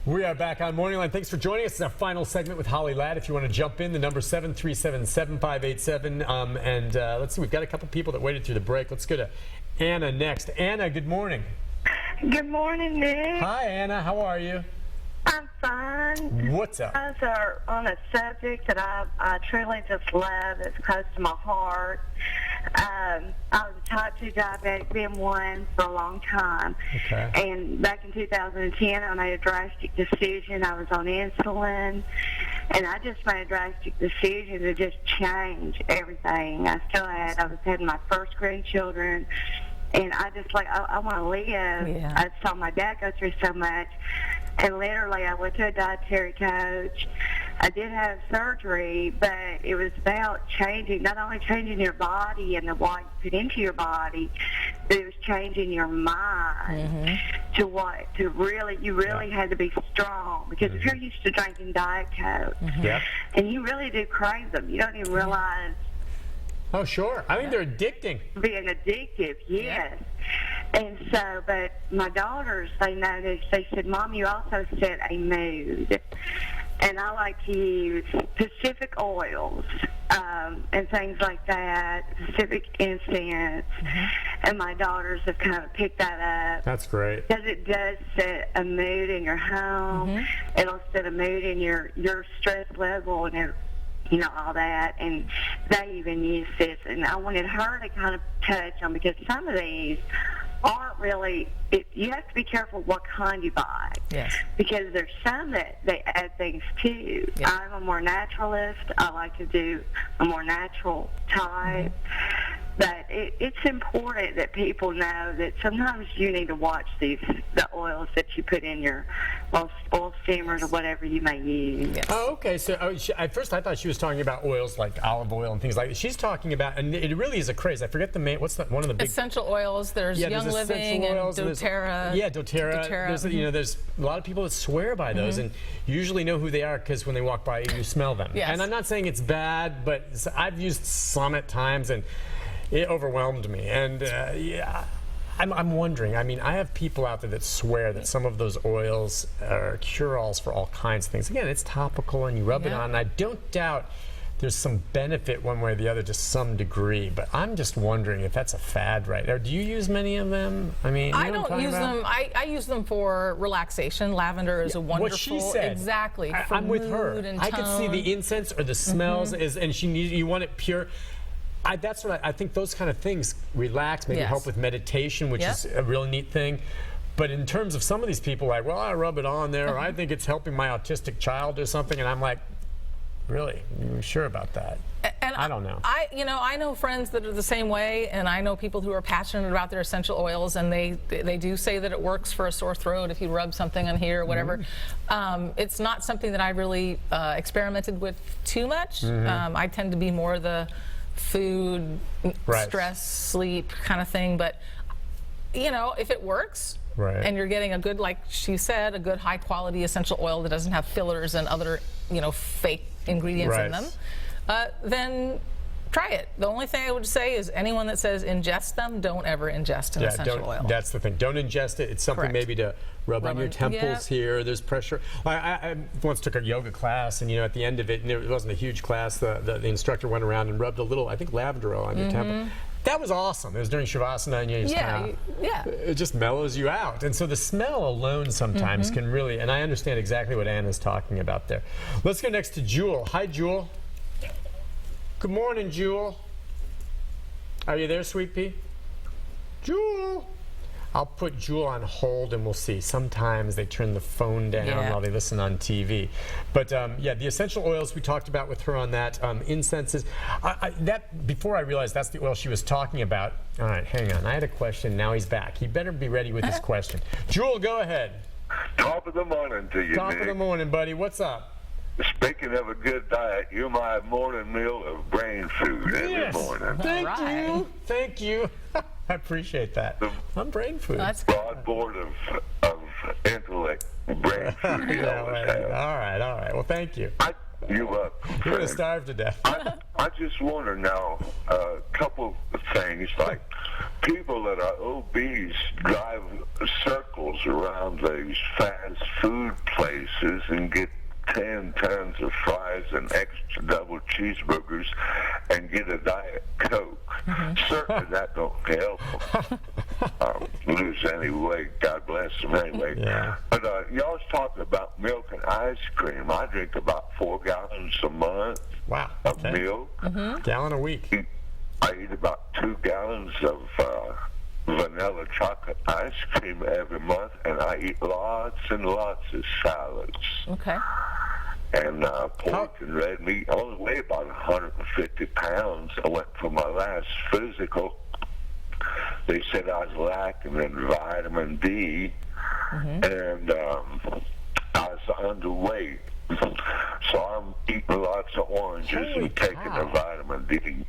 We are back on Morning Line. Thanks for joining us. It's our final segment with Holly Ladd. If you want to jump in, the number 737-7587. Let's see, we've got a couple people that waited through the break. Let's go to Anna next. Anna, good morning. Good morning, Nick. Hi, Anna. How are you? I'm fine. What's up? You guys are on a subject that I truly just love. It's close to my heart. I was a type 2 diabetic, been one for a long time. Okay. And back in 2010, I made a drastic decision. I was on insulin, and I just made a drastic decision to just change everything. I was having my first grandchildren, and I just I want to live. Yeah. I saw my dad go through so much, and literally I went to a dietary coach. I did have surgery, but it was about not only changing your body and what you put into your body, but it was changing your mind to you really had to be strong. Because if you're used to drinking Diet Coke, and you really do crave them, you don't even realize. Oh, sure. I mean, they're addicting. Being addictive, yes. And so, but my daughters, they noticed, they said, Mom, you also set a mood. And I like to use Pacific oils and things like that, Pacific incense. And my daughters have kind of picked that up. That's great. Because it does set a mood in your home. It'll set a mood in your stress level and all that, and they even use this, and I wanted her to kind of touch on, because some of these aren't really, you have to be careful what kind you buy. Yes. Because there's some that they add things to. Yes. I'm a more naturalist. I like to do a more natural type. But it's important that people know that sometimes you need to watch the oils that you put in your oil steamers or whatever you may use. Yes. Oh, okay. So at first I thought she was talking about oils like olive oil and things like that. She's talking about, and it really is a craze. I forget the name. What's one of the big essential oils? There's Young Living and doTERRA. Yeah, doTERRA. There's a lot of people that swear by those and usually know who they are because when they walk by you smell them. Yes. And I'm not saying it's bad, but I've used some at times and it overwhelmed me. And I'm wondering, I mean, I have people out there that swear that some of those oils are cure-alls for all kinds of things. Again, it's topical and you rub it on, and I don't doubt there's some benefit one way or the other to some degree, but I'm just wondering if that's a fad right now. Do you use many of them? I mean, I don't use them. I use them for relaxation. Lavender is a wonderful. What she said. Exactly. For I'm with her. mood and I could see tone. the incense or the smells, and you want it pure. That's what I think. Those kind of things relax, maybe help with meditation, which is a really neat thing. But in terms of some of these people, like, well, I rub it on there, or I think it's helping my autistic child or something, and I'm like, really? Are you sure about that? And I don't know. I know friends that are the same way, and I know people who are passionate about their essential oils, and they do say that it works for a sore throat if you rub something on here or whatever. It's not something that I really experimented with too much. I tend to be more the food, stress, sleep kind of thing. But if it works, and you're getting a good, like she said, a good high quality essential oil that doesn't have fillers and other fake ingredients in them, then try it. The only thing I would say is anyone that says ingest them, don't ever ingest an essential oil. That's the thing. Don't ingest it. It's something maybe to rub on your temples here. There's pressure. I once took a yoga class, and at the end of it, and it wasn't a huge class, the instructor went around and rubbed a little, I think, lavender oil on your temple. That was awesome. It was during Shavasana, and you just it just mellows you out. And so the smell alone sometimes can really, and I understand exactly what Anna's talking about there. Let's go next to Jewel. Hi, Jewel. Good morning, Jewel. Are you there, Sweet Pea? Jewel. I'll put Jewel on hold and we'll see. Sometimes they turn the phone down while they listen on TV. But the essential oils we talked about with her on that, incenses. Before I realized that's the oil she was talking about. All right, hang on. I had a question. Now he's back. He better be ready with his question. Jewel, go ahead. Top of the morning to you, Top of the morning, buddy. What's up? Speaking of a good diet, you're my morning meal of brain food every morning. Thank you. Thank you. I appreciate that. I'm brain food. That's broad board of intellect, brain food. All right. Well, thank you. You're welcome. You're going to starve to death. I just wonder now, a couple of things, like people that are obese drive circles around these fast food places and get 10 tons of fries and extra double cheeseburgers and get a Diet Coke. Certainly that don't help them lose any weight. God bless them anyway. Yeah. But you always talking about milk and ice cream. I drink about 4 gallons a month Wow. of Okay. milk. Gallon a week. I eat about 2 gallons of vanilla chocolate ice cream every month, and I eat lots and lots of salads. Okay. And pork and red meat. I only weigh about 150 pounds. I went for my last physical. They said I was lacking in vitamin D, and I was underweight. So I'm eating lots of oranges Holy and taking cow. the vitamin D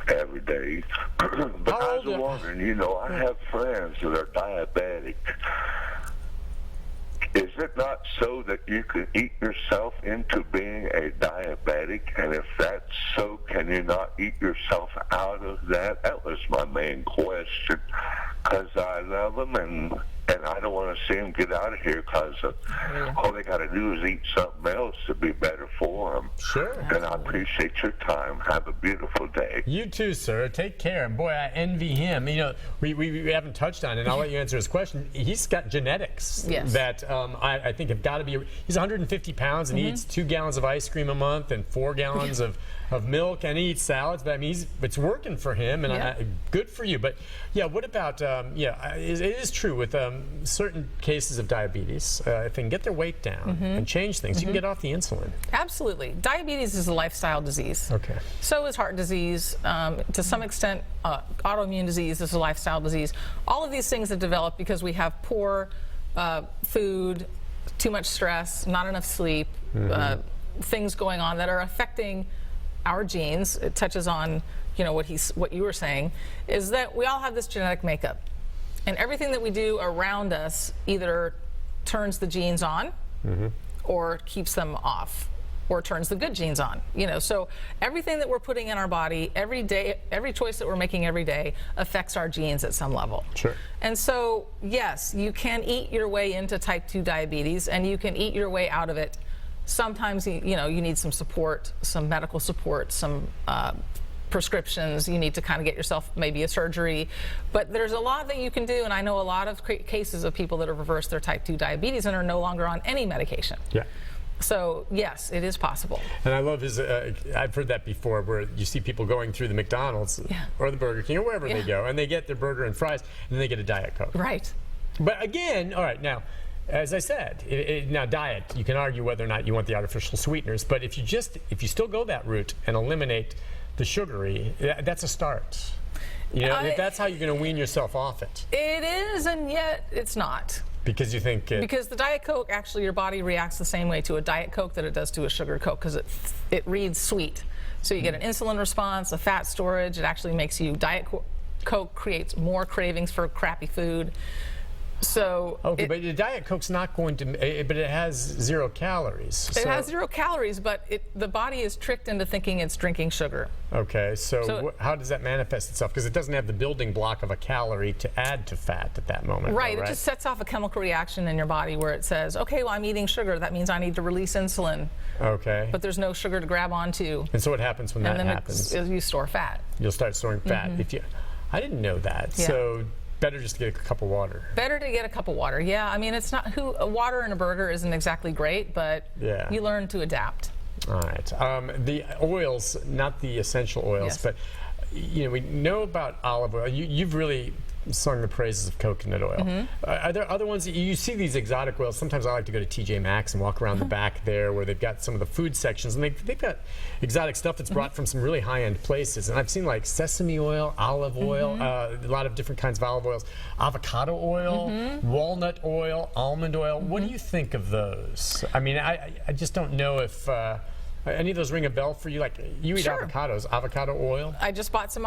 every day. But I was wondering, you know, I have friends that are diabetic. Is it not so that you can eat yourself into being a diabetic? And if that's so, can you not eat yourself out of that? That was my main question, because I love them, and I don't want to see them get out of here, because all they got to do is eat something else to be better for them. Sure. And I appreciate your time. Have a beautiful day. You too, sir. Take care. And boy, I envy him. You know, we haven't touched on it, and I'll let you answer his question. He's got genetics that I think have got to be. He's 150 pounds and he eats 2 gallons of ice cream a month and 4 gallons of milk, and he eats salads. But I mean, it's working for him, and good for you. But yeah, what about it is true with certain cases of diabetes. If they can get their weight down and change things, you can get off the insulin. Absolutely. Diabetes is a lifestyle disease. Okay. So is heart disease. To some extent, autoimmune disease is a lifestyle disease. All of these things have developed because we have poor food, too much stress, not enough sleep, things going on that are affecting our genes. It touches on, you know, what you were saying, is that we all have this genetic makeup. And everything that we do around us either turns the genes on or keeps them off, or turns the good genes on. You know, so everything that we're putting in our body every day, every choice that we're making every day affects our genes at some level. Sure. And so, yes, you can eat your way into type 2 diabetes, and you can eat your way out of it. Sometimes, you know, you need some support, some medical support, some prescriptions. You need to kind of get yourself maybe a surgery. But there's a lot that you can do, and I know a lot of cases of people that have reversed their type 2 diabetes and are no longer on any medication. Yeah. So, yes, it is possible. And I love his, I've heard that before, where you see people going through the McDonald's or the Burger King or wherever they go, and they get their burger and fries, and then they get a Diet Coke. Right. But again, all right, now, as I said, now diet, you can argue whether or not you want the artificial sweeteners, but if you still go that route and eliminate the sugary, that's a start. You know, if that's how you're going to wean yourself off it. It is, and yet it's not. Because you think because the Diet Coke, actually, your body reacts the same way to a Diet Coke that it does to a sugar Coke, because it reads sweet. So you get an insulin response, a fat storage. It actually makes you, Diet Coke creates more cravings for crappy food. So okay, but the Diet Coke's not going to, but it has 0 calories. It has 0 calories, but the body is tricked into thinking it's drinking sugar. Okay, so how does that manifest itself? Because it doesn't have the building block of a calorie to add to fat at that moment. Right, though, it just sets off a chemical reaction in your body where it says, okay, well, I'm eating sugar. That means I need to release insulin. Okay. But there's no sugar to grab onto. And so what happens when that happens? You store fat. You'll start storing fat. I didn't know that. Yeah. So better just to get a cup of water. Better to get a cup of water. Yeah, I mean, it's not water in a burger isn't exactly great, but you learn to adapt. All right. The oils, not the essential oils, but you know, we know about olive oil. You've really sung the praises of coconut oil. Are there other ones that you see these exotic oils? Sometimes I like to go to TJ Maxx and walk around the back there where they've got some of the food sections, and they've got exotic stuff that's brought from some really high-end places. And I've seen like sesame oil, olive oil, a lot of different kinds of olive oils, avocado oil, walnut oil, almond oil. What do you think of those? I mean, I just don't know if any of those ring a bell for you. Like, you eat avocados, avocado oil? I just bought some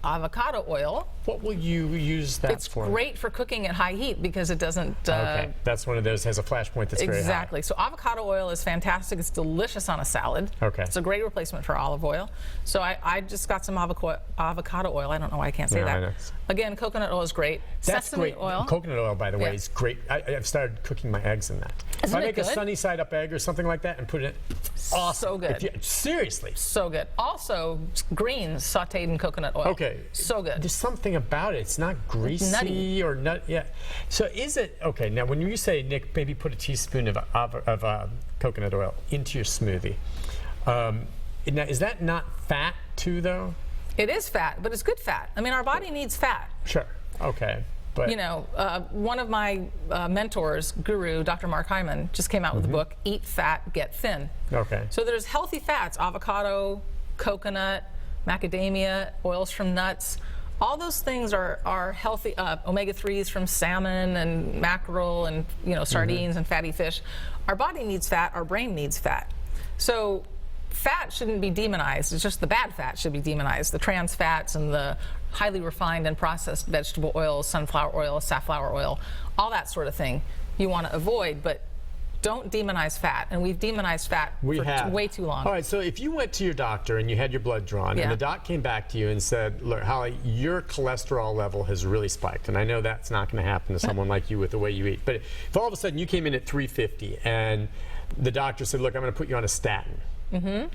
avocado oil. What will you use that It's for? great for cooking at high heat because it doesn't. Okay, that's one of those has a flash point that's very high. Exactly. So avocado oil is fantastic. It's delicious on a salad. Okay. It's a great replacement for olive oil. So I just got some avocado oil. I don't know why I can't say No, I that. know. Again, coconut oil is great. That's Sesame great. oil. Coconut oil, by the way, Yeah. is great. I've started cooking my eggs in that. Isn't if I it make a good? sunny side up egg or something like that and put it in, awesome. So good. Seriously. So good. Also, greens sauteed in coconut oil. Okay. So good. There's something about it. It's not greasy nutty. or nut. Yeah. So is it okay? Now, when you say, Nick, maybe put a teaspoon of coconut oil into your smoothie. Now, is that not fat too, though? It is fat, but it's good fat. I mean, our body needs fat. Sure. Okay. But You know, one of my mentors, guru, Dr. Mark Hyman, just came out with a book, Eat Fat, Get Thin. Okay. So there's healthy fats, avocado, coconut, macadamia, oils from nuts. All those things are healthy. Omega-3s from salmon and mackerel and sardines and fatty fish. Our body needs fat. Our brain needs fat. So fat shouldn't be demonized. It's just the bad fat should be demonized. The trans fats and the highly refined and processed vegetable oils, sunflower oil, safflower oil, all that sort of thing you want to avoid, but don't demonize fat. And we've demonized fat for way too long. All right, so if you went to your doctor and you had your blood drawn and the doc came back to you and said, look, Holly, your cholesterol level has really spiked. And I know that's not going to happen to someone like you with the way you eat. But if all of a sudden you came in at 350 and the doctor said, look, I'm going to put you on a statin.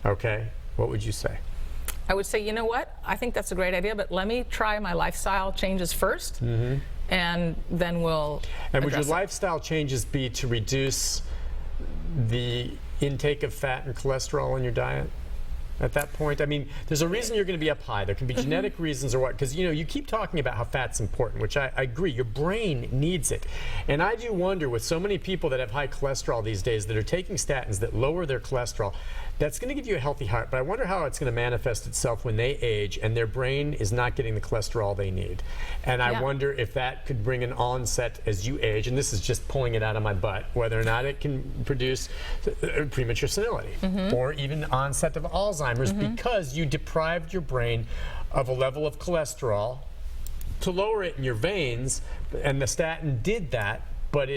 Okay, what would you say? I would say, you know what? I think that's a great idea, but let me try my lifestyle changes first, and then we'll And would your address it. lifestyle changes be to reduce the intake of fat and cholesterol in your diet at that point? I mean, there's a reason you're going to be up high. There can be genetic reasons or what, because you keep talking about how fat's important, which I agree. Your brain needs it. And I do wonder with so many people that have high cholesterol these days that are taking statins that lower their cholesterol, that's going to give you a healthy heart, but I wonder how it's going to manifest itself when they age and their brain is not getting the cholesterol they need. And I wonder if that could bring an onset as you age, and this is just pulling it out of my butt, whether or not it can produce premature senility or even onset of Alzheimer's because you deprived your brain of a level of cholesterol to lower it in your veins, and the statin did that, but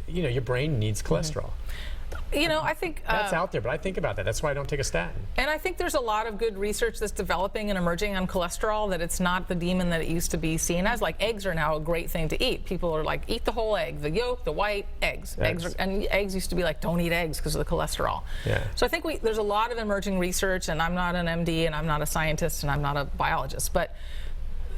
your brain needs cholesterol. I think That's out there, but I think about that. That's why I don't take a statin. and I think there's a lot of good research that's developing and emerging on cholesterol, that it's not the demon that it used to be seen as. Like eggs are now a great thing to eat. People are like, eat the whole egg, the yolk, the white, eggs. And eggs used to be like, don't eat eggs because of the cholesterol. Yeah. So I think there's a lot of emerging research, and I'm not an MD and I'm not a scientist and I'm not a biologist, but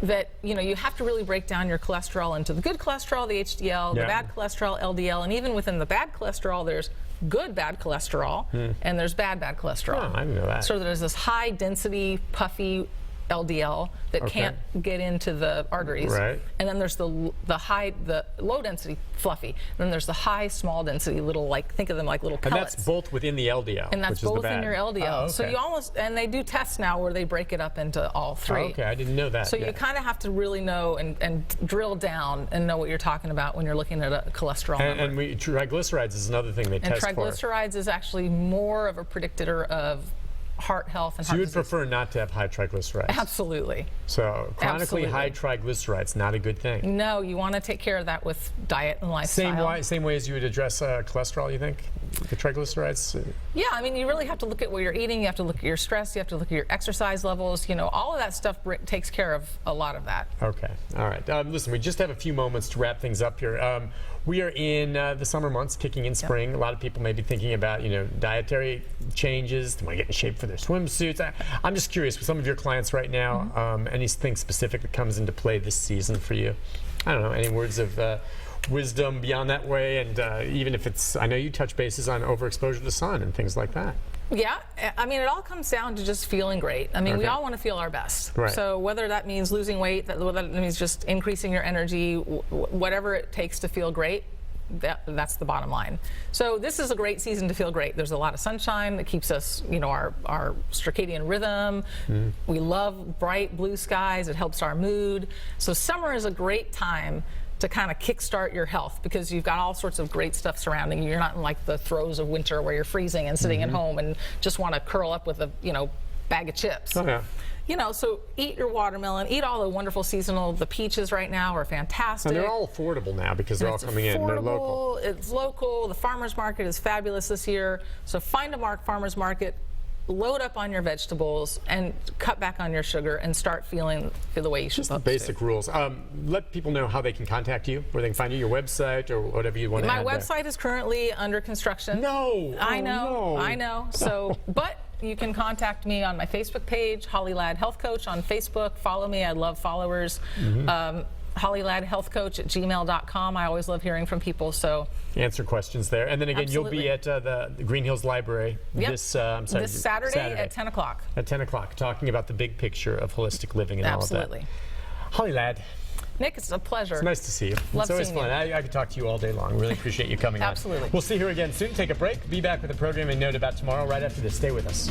that you have to really break down your cholesterol into the good cholesterol, the HDL, the bad cholesterol, LDL, and even within the bad cholesterol, there's good bad cholesterol and there's bad cholesterol. Oh, I didn't know that. So there's this high density, puffy LDL that can't get into the arteries. Right. And then there's the low density fluffy. And then there's the high small density little, think of them like little And pellets. that's both within the LDL. And that's which is the both bad. in your LDL. Oh, okay. So you and they do tests now where they break it up into all three. Oh, okay, I didn't know that. So you kind of have to really know and drill down and know what you're talking about when you're looking at a cholesterol number. And triglycerides is another thing they test for. And triglycerides is actually more of a predictor of heart health and So heart you would disease. prefer not to have high triglycerides? Absolutely. So chronically Absolutely. high triglycerides, not a good thing. No, you want to take care of that with diet and lifestyle. Same way as you would address cholesterol, you think? The triglycerides? Yeah, I mean, you really have to look at what you're eating. You have to look at your stress. You have to look at your exercise levels. All of that stuff takes care of a lot of that. Okay, all right. Listen, we just have a few moments to wrap things up here. We are in the summer months, kicking in spring. A lot of people may be thinking about, dietary changes. They want to get in shape for their swimsuits. I'm just curious, with some of your clients right now, anything specific that comes into play this season for you? I don't know, any words of wisdom beyond that way? And even if it's, I know you touch bases on overexposure to the sun and things like that. Yeah, I mean, it all comes down to just feeling great. I mean, we all want to feel our best. Right. So whether that means losing weight, whether that means just increasing your energy, whatever it takes to feel great, that's the bottom line. So this is a great season to feel great. There's a lot of sunshine that keeps us, our circadian rhythm. We love bright blue skies. It helps our mood. So summer is a great time to kind of kickstart your health because you've got all sorts of great stuff surrounding you. You're not in the throes of winter where you're freezing and sitting at home and just want to curl up with a bag of chips. Oh, yeah. You know, so eat your watermelon, eat all the wonderful seasonal, the peaches right now are fantastic. And they're all affordable now because they're all coming in. They're local. It's local. The farmer's market is fabulous this year. So find a farmer's market, load up on your vegetables, and cut back on your sugar and start feeling the way you should. Just the basic rules. Let people know how they can contact you, where they can find you, your website, or whatever you want to add. My website is currently under construction. No. I know. No. I know. So, but you can contact me on my Facebook page, Holly Ladd Health Coach on Facebook. Follow me. I love followers. HollyLaddHealthCoach@gmail.com. I always love hearing from people. So answer questions there. And then again, Absolutely. you'll be at the Green Hills Library this Saturday at 10 o'clock. At 10 o'clock, talking about the big picture of holistic living and Absolutely. all of that. Holly Ladd. Nick, it's a pleasure. It's nice to see you. Love it's always seeing fun. you. I could talk to you all day long. Really appreciate you coming on. Absolutely. We'll see you here again soon. Take a break. Be back with a programming note about tomorrow right after this. Stay with us.